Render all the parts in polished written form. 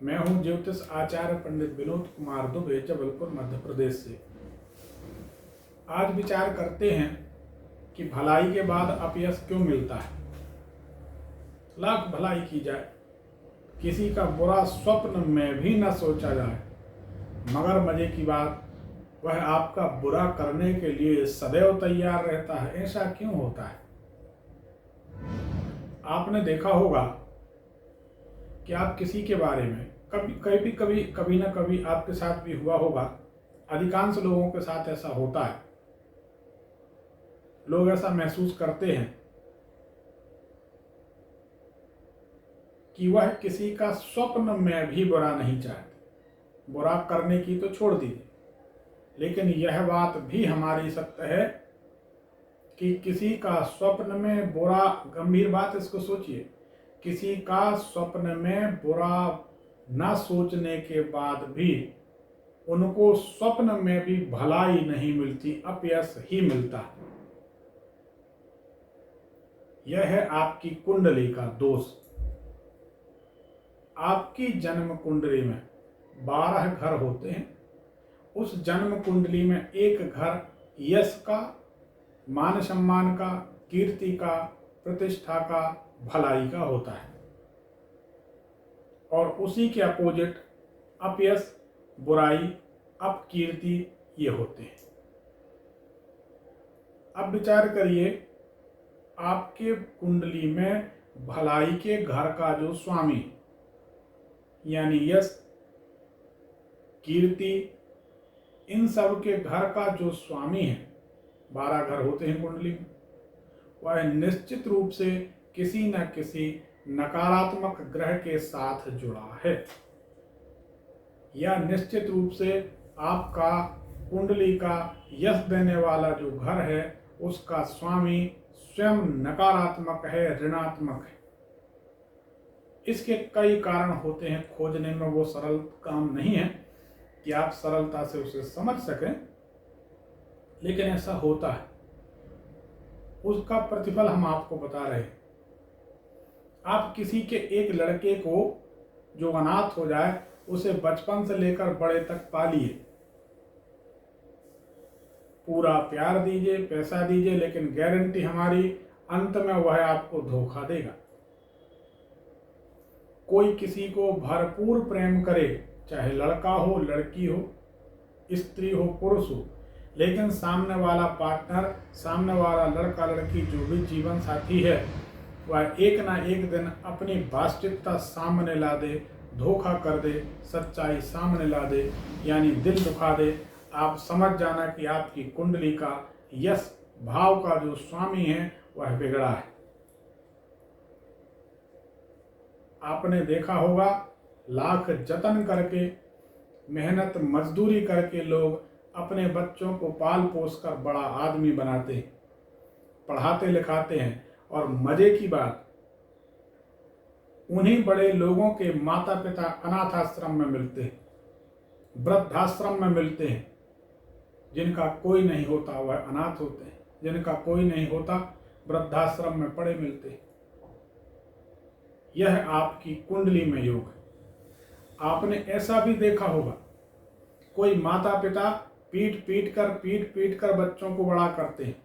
मैं हूं ज्योतिष आचार्य पंडित विनोद कुमार दुबे, जबलपुर मध्य प्रदेश से। आज विचार करते हैं कि भलाई के बाद अपयश क्यों मिलता है। लाख भलाई की जाए, किसी का बुरा स्वप्न में भी न सोचा जाए, मगर मजे की बात वह आपका बुरा करने के लिए सदैव तैयार रहता है। ऐसा क्यों होता है? आपने देखा होगा कि आप किसी के बारे में कभी ना कभी आपके साथ भी हुआ होगा। अधिकांश लोगों के साथ ऐसा होता है। लोग ऐसा महसूस करते हैं कि वह किसी का स्वप्न में भी बुरा नहीं चाहते। बुरा करने की तो छोड़ दीजिए, लेकिन यह बात भी हमारी सत्य है कि किसी का स्वप्न में बुरा, गंभीर बात इसको सोचिए, किसी का स्वप्न में बुरा ना सोचने के बाद भी उनको स्वप्न में भी भलाई नहीं मिलती, अपयश ही मिलता है। यह है आपकी कुंडली का दोष। आपकी जन्म कुंडली में 12 घर होते हैं। उस जन्म कुंडली में एक घर यश का, मान सम्मान का, कीर्ति का, प्रतिष्ठा का, भलाई का होता है, और उसी के अपोजिट अपयश, बुराई, अपकीर्ति ये होते हैं। अब विचार करिए, आपके कुंडली में भलाई के घर का जो स्वामी यानी यश, कीर्ति, इन सब के घर का जो स्वामी है, 12 घर होते हैं कुंडली में, वह निश्चित रूप से किसी न किसी नकारात्मक ग्रह के साथ जुड़ा है, या निश्चित रूप से आपका कुंडली का यश देने वाला जो घर है उसका स्वामी स्वयं नकारात्मक है, ऋणात्मक है। इसके कई कारण होते हैं, खोजने में वो सरल काम नहीं है कि आप सरलता से उसे समझ सकें, लेकिन ऐसा होता है। उसका प्रतिफल हम आपको बता रहे हैं। आप किसी के एक लड़के को जो अनाथ हो जाए, उसे बचपन से लेकर बड़े तक पालिए, पूरा प्यार दीजिए, पैसा दीजिए, लेकिन गारंटी हमारी, अंत में वह आपको धोखा देगा। कोई किसी को भरपूर प्रेम करे, चाहे लड़का हो, लड़की हो, स्त्री हो, पुरुष हो, लेकिन सामने वाला पार्टनर, सामने वाला लड़का लड़की, जो भी जीवन साथी है, वह एक ना एक दिन अपनी वास्तविकता सामने ला दे, धोखा कर दे, सच्चाई सामने ला दे, यानी दिल दुखा दे। आप समझ जाना कि आपकी कुंडली का यश भाव का जो स्वामी है वह बिगड़ा है। आपने देखा होगा, लाख जतन करके, मेहनत मजदूरी करके लोग अपने बच्चों को पाल पोस कर बड़ा आदमी बनाते हैं, पढ़ाते लिखाते हैं, और मजे की बात, उन्हीं बड़े लोगों के माता पिता अनाथ आश्रम में मिलते हैं, वृद्धाश्रम में मिलते हैं। जिनका कोई नहीं होता वह अनाथ होते हैं, जिनका कोई नहीं होता वृद्धाश्रम में पड़े मिलते हैं। यह आपकी कुंडली में योग है। आपने ऐसा भी देखा होगा, कोई माता पिता पीट पीट कर बच्चों को बड़ा करते हैं,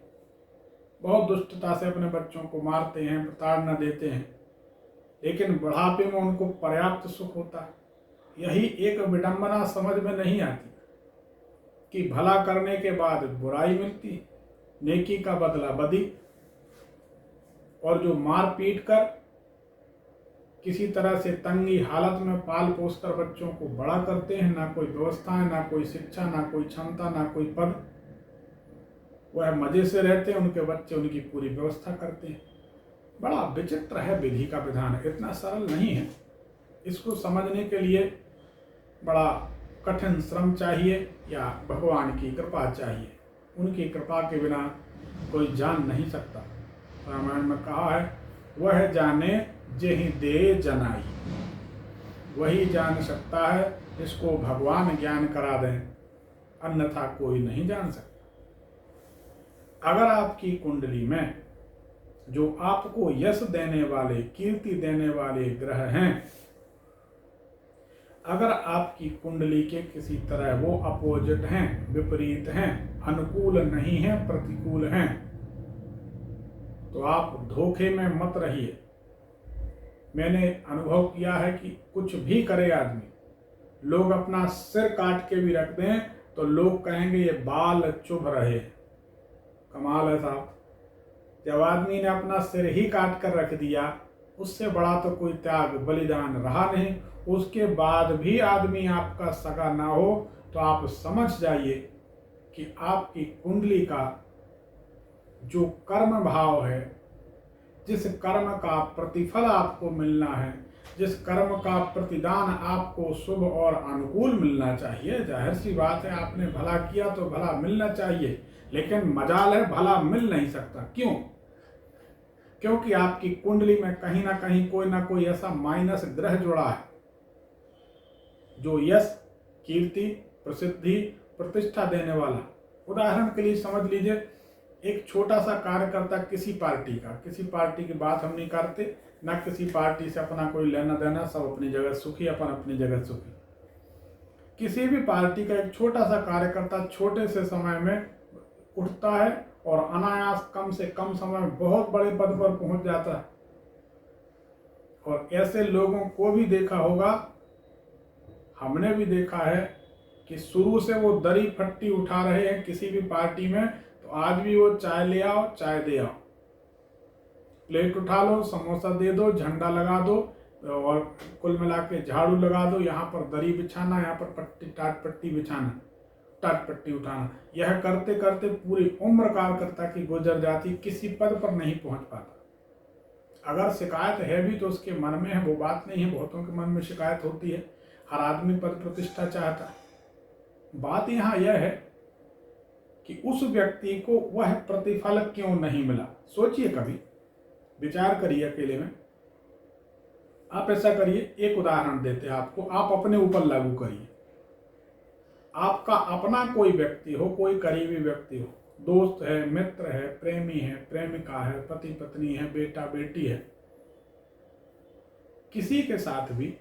बहुत दुष्टता से अपने बच्चों को मारते हैं, प्रताड़ना देते हैं, लेकिन बुढ़ापे में उनको पर्याप्त सुख होता है। यही एक विडंबना समझ में नहीं आती कि भला करने के बाद बुराई मिलती, नेकी का बदला बदी, और जो मार पीट कर किसी तरह से तंगी हालत में पाल पोस कर बच्चों को बड़ा करते हैं, ना कोई व्यवस्था है, ना कोई शिक्षा, ना कोई क्षमता, ना कोई पद, वह मजे से रहते हैं, उनके बच्चे उनकी पूरी व्यवस्था करते हैं। बड़ा विचित्र है विधि का विधान, इतना सरल नहीं है। इसको समझने के लिए बड़ा कठिन श्रम चाहिए, या भगवान की कृपा चाहिए। उनकी कृपा के बिना कोई जान नहीं सकता। रामायण में कहा है, वह जाने जेहि दे जनाई, वही जान सकता है जिसको भगवान ज्ञान करा दें, अन्यथा कोई नहीं जान सकता। अगर आपकी कुंडली में जो आपको यश देने वाले, कीर्ति देने वाले ग्रह हैं, अगर आपकी कुंडली के किसी तरह वो अपोजिट हैं, विपरीत हैं, अनुकूल नहीं हैं, प्रतिकूल हैं, तो आप धोखे में मत रहिए। मैंने अनुभव किया है कि कुछ भी करे आदमी, लोग अपना सिर काट के भी रख दें तो लोग कहेंगे ये बाल चुभ रहे। कमाल है साहब। जब आदमी ने अपना सिर ही काट कर रख दिया, उससे बड़ा तो कोई त्याग बलिदान रहा नहीं। उसके बाद भी आदमी आपका सगा ना हो तो आप समझ जाइए कि आपकी कुंडली का जो कर्म भाव है, जिस कर्म का प्रतिफल आपको मिलना है, जिस कर्म का प्रतिदान आपको शुभ और अनुकूल मिलना चाहिए, जाहिर सी बात है आपने भला किया तो भला मिलना चाहिए, लेकिन मजाल है भला मिल नहीं सकता। क्यों? क्योंकि आपकी कुंडली में कहीं ना कोई ऐसा माइनस ग्रह जुड़ा है जो यश, कीर्ति, प्रसिद्धि, प्रतिष्ठा देने वाला। उदाहरण के लिए समझ लीजिए, एक छोटा सा कार्यकर्ता किसी पार्टी की बात हम नहीं करते, ना किसी पार्टी से अपना कोई लेना देना, सब अपनी जगह सुखी, अपन अपनी जगह सुखी। किसी भी पार्टी का एक छोटा सा कार्यकर्ता छोटे से समय में उठता है और अनायास कम से कम समय में बहुत बड़े पद पर पहुंच जाता है। और ऐसे लोगों को भी देखा होगा, हमने भी देखा है कि शुरू से वो दरी फट्टी उठा रहे हैं किसी भी पार्टी में, तो आज भी वो चाय ले आओ, चाय दे आओ, प्लेट उठा लो, समोसा दे दो, झंडा लगा दो और कुल मिला के झाड़ू लगा दो, यहाँ पर दरी बिछाना, यहाँ पर पट्टी टाट पट्टी बिछाना, टाट पट्टी उठाना। यह करते करते पूरी उम्र कार्यकर्ता की गुजर जाती, किसी पद पर नहीं पहुंच पाता। अगर शिकायत है भी तो उसके मन में है, वो बात नहीं है। बहुतों के मन में शिकायत होती है, हर आदमी पद प्रतिष्ठा चाहता है। बात यहाँ यह है कि उस व्यक्ति को वह प्रतिफल क्यों नहीं मिला। सोचिए, कभी विचार करिए अकेले में। आप ऐसा करिए, एक उदाहरण देते हैं आपको, आप अपने ऊपर लागू करिए। आपका अपना कोई व्यक्ति हो, कोई करीबी व्यक्ति हो, दोस्त है, मित्र है, प्रेमी है, प्रेमिका है, पति पत्नी है, बेटा बेटी है, किसी के साथ भी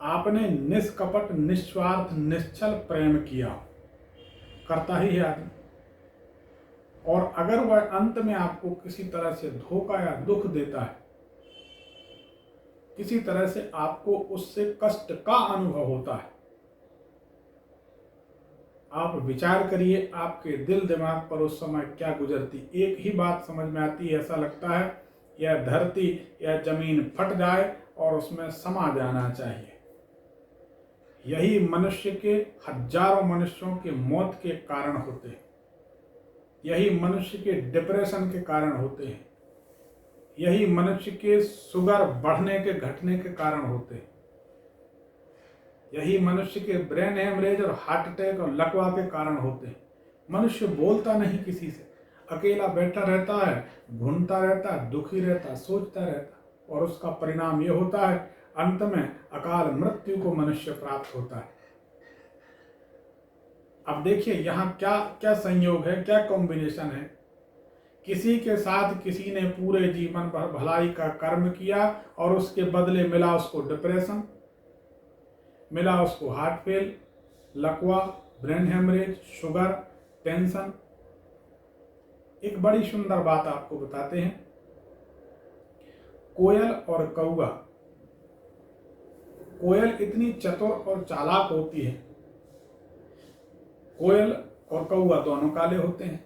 आपने निष्कपट, निस्वार्थ, निश्चल प्रेम किया, करता ही है आदमी। और अगर वह अंत में आपको किसी तरह से धोखा या दुख देता है, किसी तरह से आपको उससे कष्ट का अनुभव होता है, आप विचार करिए आपके दिल दिमाग पर उस समय क्या गुजरती। एक ही बात समझ में आती है, ऐसा लगता है यह धरती या जमीन फट जाए और उसमें समा जाना चाहिए। यही मनुष्य के, हजारों मनुष्यों के मौत के कारण होते हैं, यही मनुष्य के डिप्रेशन के कारण होते हैं, यही मनुष्य के शुगर बढ़ने के घटने के कारण होते हैं, यही मनुष्य के ब्रेन हेमरेज और हार्ट अटैक और लकवा के कारण होते हैं। मनुष्य बोलता नहीं किसी से, अकेला बैठा रहता है, घूमता रहता है, दुखी रहता है, सोचता रहता है, और उसका परिणाम यह होता है अंत में अकाल मृत्यु को मनुष्य प्राप्त होता है। अब देखिए यहाँ क्या क्या संयोग है, क्या कॉम्बिनेशन है। किसी के साथ किसी ने पूरे जीवन भर भलाई का कर्म किया और उसके बदले मिला उसको डिप्रेशन, मिला उसको हार्ट फेल, लकवा, ब्रेन हेमरेज, शुगर, टेंशन। एक बड़ी सुंदर बात आपको बताते हैं। कोयल और कौवा, कोयल इतनी चतुर और चालाक होती है। कोयल और कौवा दोनों काले होते हैं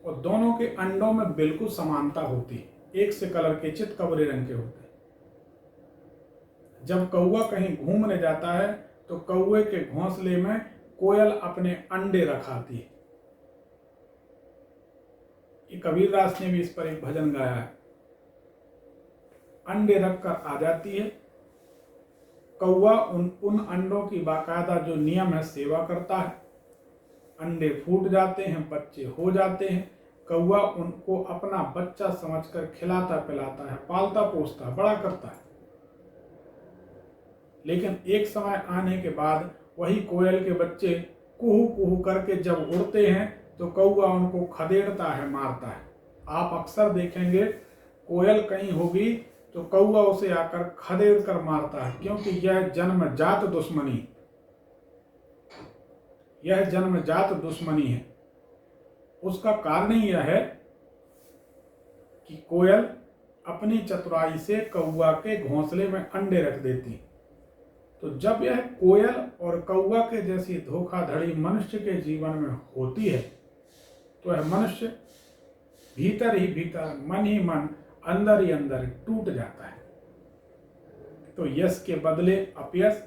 और दोनों के अंडों में बिल्कुल समानता होती है, एक से कलर के चितकबरे रंग के होते हैं। जब कौवा कहीं घूमने जाता है तो कौवे के घोंसले में कोयल अपने अंडे रखाती है। ये कबीरदास ने भी इस पर एक भजन गाया है। अंडे रखकर आ जाती है, कौवा उन अंडों की बाकायदा जो नियम है सेवा करता है, अंडे फूट जाते हैं, बच्चे हो जाते हैं, कौवा उनको अपना बच्चा समझकर खिलाता पिलाता है, पालता पोसता बड़ा करता है। लेकिन एक समय आने के बाद वही कोयल के बच्चे कुहू कुहू करके जब उड़ते हैं तो कौवा उनको खदेड़ता है, मारता है। आप अक्सर देखेंगे कोयल कहीं होगी तो कौआ उसे आकर खदेड़ कर मारता है, क्योंकि यह जन्मजात दुश्मनी है। उसका कारण ही यह है कि कोयल अपनी चतुराई से कौआ के घोंसले में अंडे रख देती। तो जब यह कोयल और कौआ के जैसी धोखाधड़ी मनुष्य के जीवन में होती है, तो यह मनुष्य भीतर ही भीतर, मन ही मन, अंदर ही अंदर टूट जाता है। तो यश के बदले अपयश,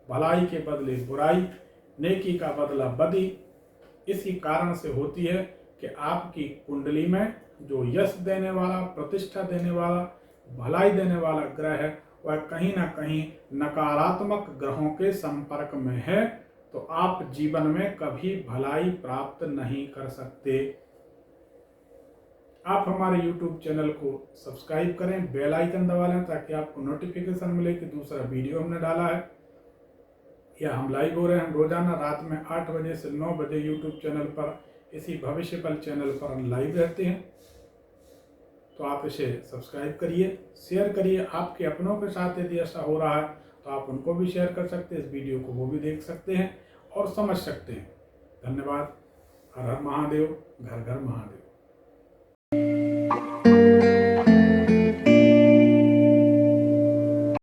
भलाई के बदले बुराई, नेकी का बदला बदी इसी कारण से होती है कि आपकी कुंडली में जो यश देने वाला, प्रतिष्ठा देने वाला, भलाई देने वाला ग्रह है, वह कहीं ना कहीं नकारात्मक ग्रहों के संपर्क में है। तो आप जीवन में कभी भलाई प्राप्त नहीं कर सकते। आप हमारे YouTube चैनल को सब्सक्राइब करें, बेल आइकन दबा लें ताकि आपको नोटिफिकेशन मिले कि दूसरा वीडियो हमने डाला है या हम लाइव हो रहे हैं। हम रोजाना रात में 8 बजे से 9 बजे YouTube चैनल पर, इसी भविष्य बल चैनल पर हम लाइव रहते हैं। तो आप इसे सब्सक्राइब करिए, शेयर करिए। आपके अपनों के साथ यदि ऐसा हो रहा है तो आप उनको भी शेयर कर सकते हैं, इस वीडियो को वो भी देख सकते हैं और समझ सकते हैं। धन्यवाद। हर हर महादेव, घर घर महादेव।